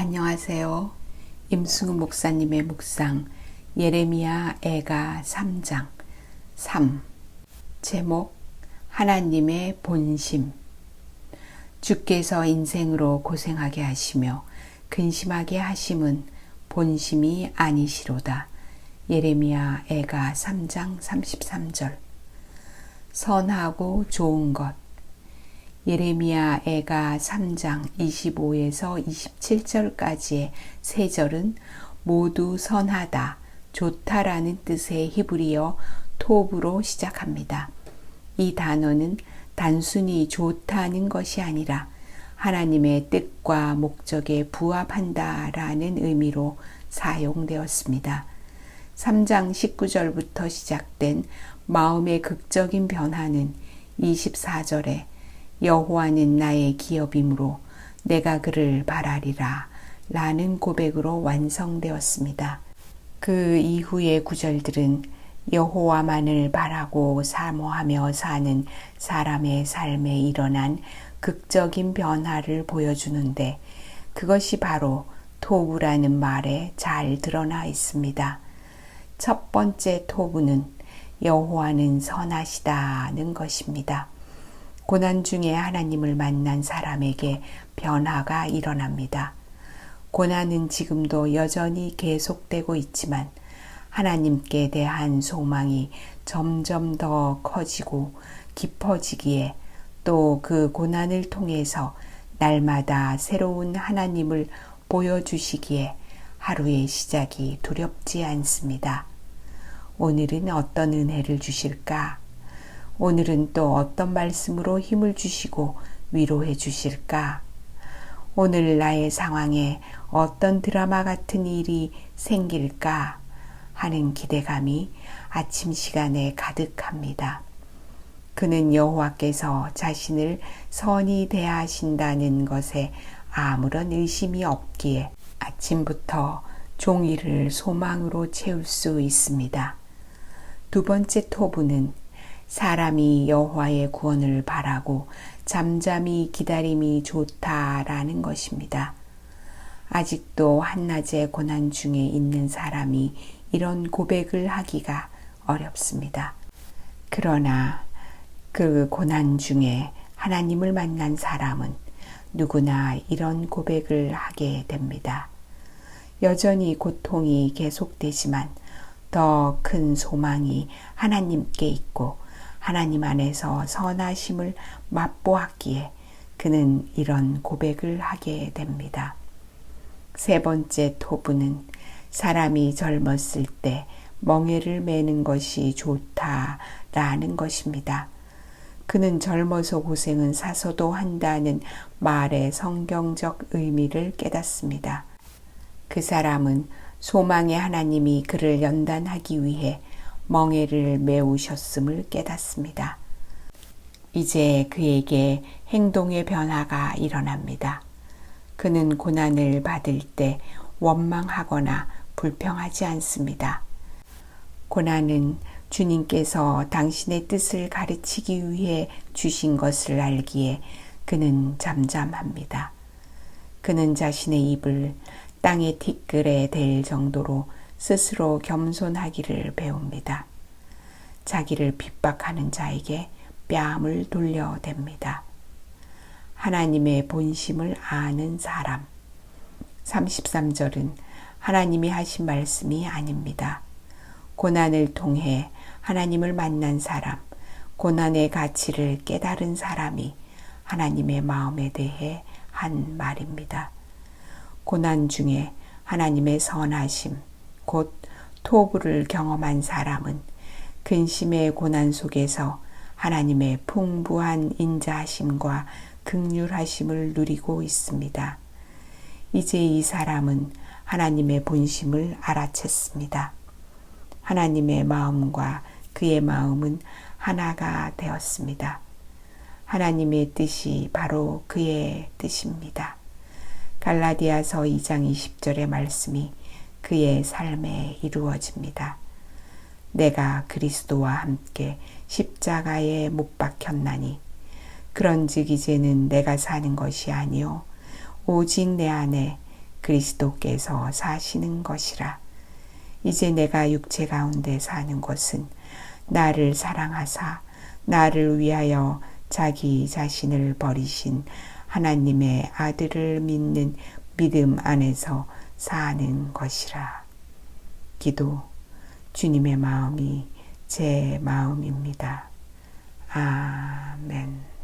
안녕하세요. 임승우 목사님의 묵상 예레미야 애가 3장 3 제목 하나님의 본심. 주께서 인생으로 고생하게 하시며 근심하게 하심은 본심이 아니시로다. 예레미야 애가 3장 33절. 선하고 좋은 것. 예레미야 애가 3장 25에서 27절까지의 세 절은 모두 선하다, 좋다라는 뜻의 히브리어 톱으로 시작합니다. 이 단어는 단순히 좋다는 것이 아니라 하나님의 뜻과 목적에 부합한다라는 의미로 사용되었습니다. 3장 19절부터 시작된 마음의 극적인 변화는 24절에 여호와는 나의 기업이므로 내가 그를 바라리라 라는 고백으로 완성되었습니다. 그 이후의 구절들은 여호와만을 바라고 사모하며 사는 사람의 삶에 일어난 극적인 변화를 보여주는데 그것이 바로 토부라는 말에 잘 드러나 있습니다. 첫 번째 토부는 여호와는 선하시다는 것입니다. 고난 중에 하나님을 만난 사람에게 변화가 일어납니다. 고난은 지금도 여전히 계속되고 있지만 하나님께 대한 소망이 점점 더 커지고 깊어지기에 또 그 고난을 통해서 날마다 새로운 하나님을 보여주시기에 하루의 시작이 두렵지 않습니다. 오늘은 어떤 은혜를 주실까? 오늘은 또 어떤 말씀으로 힘을 주시고 위로해 주실까? 오늘 나의 상황에 어떤 드라마 같은 일이 생길까? 하는 기대감이 아침 시간에 가득합니다. 그는 여호와께서 자신을 선히 대하신다는 것에 아무런 의심이 없기에 아침부터 종일을 소망으로 채울 수 있습니다. 두 번째 토부는 사람이 여호와의 구원을 바라고 잠잠히 기다림이 좋다라는 것입니다. 아직도 한낮의 고난 중에 있는 사람이 이런 고백을 하기가 어렵습니다. 그러나 그 고난 중에 하나님을 만난 사람은 누구나 이런 고백을 하게 됩니다. 여전히 고통이 계속되지만 더 큰 소망이 하나님께 있고 하나님 안에서 선하심을 맛보았기에 그는 이런 고백을 하게 됩니다. 세 번째 토부는 사람이 젊었을 때 멍에를 매는 것이 좋다라는 것입니다. 그는 젊어서 고생은 사서도 한다는 말의 성경적 의미를 깨닫습니다. 그 사람은 소망의 하나님이 그를 연단하기 위해 멍에를 메우셨음을 깨닫습니다. 이제 그에게 행동의 변화가 일어납니다. 그는 고난을 받을 때 원망하거나 불평하지 않습니다. 고난은 주님께서 당신의 뜻을 가르치기 위해 주신 것을 알기에 그는 잠잠합니다. 그는 자신의 입을 땅의 티끌에 댈 정도로 스스로 겸손하기를 배웁니다. 자기를 핍박하는 자에게 뺨을 돌려댑니다. 하나님의 본심을 아는 사람. 33절은 하나님이 하신 말씀이 아닙니다. 고난을 통해 하나님을 만난 사람, 고난의 가치를 깨달은 사람이 하나님의 마음에 대해 한 말입니다. 고난 중에 하나님의 선하심, 곧 토부를 경험한 사람은 근심의 고난 속에서 하나님의 풍부한 인자하심과 긍휼하심을 누리고 있습니다. 이제 이 사람은 하나님의 본심을 알아챘습니다. 하나님의 마음과 그의 마음은 하나가 되었습니다. 하나님의 뜻이 바로 그의 뜻입니다. 갈라디아서 2장 20절의 말씀이 그의 삶에 이루어집니다. 내가 그리스도와 함께 십자가에 못 박혔나니 그런즉 이제는 내가 사는 것이 아니요 오직 내 안에 그리스도께서 사시는 것이라. 이제 내가 육체 가운데 사는 것은 나를 사랑하사 나를 위하여 자기 자신을 버리신 하나님의 아들을 믿는 믿음 안에서 사는 것이라. 기도. 주님의 마음이 제 마음입니다. 아멘.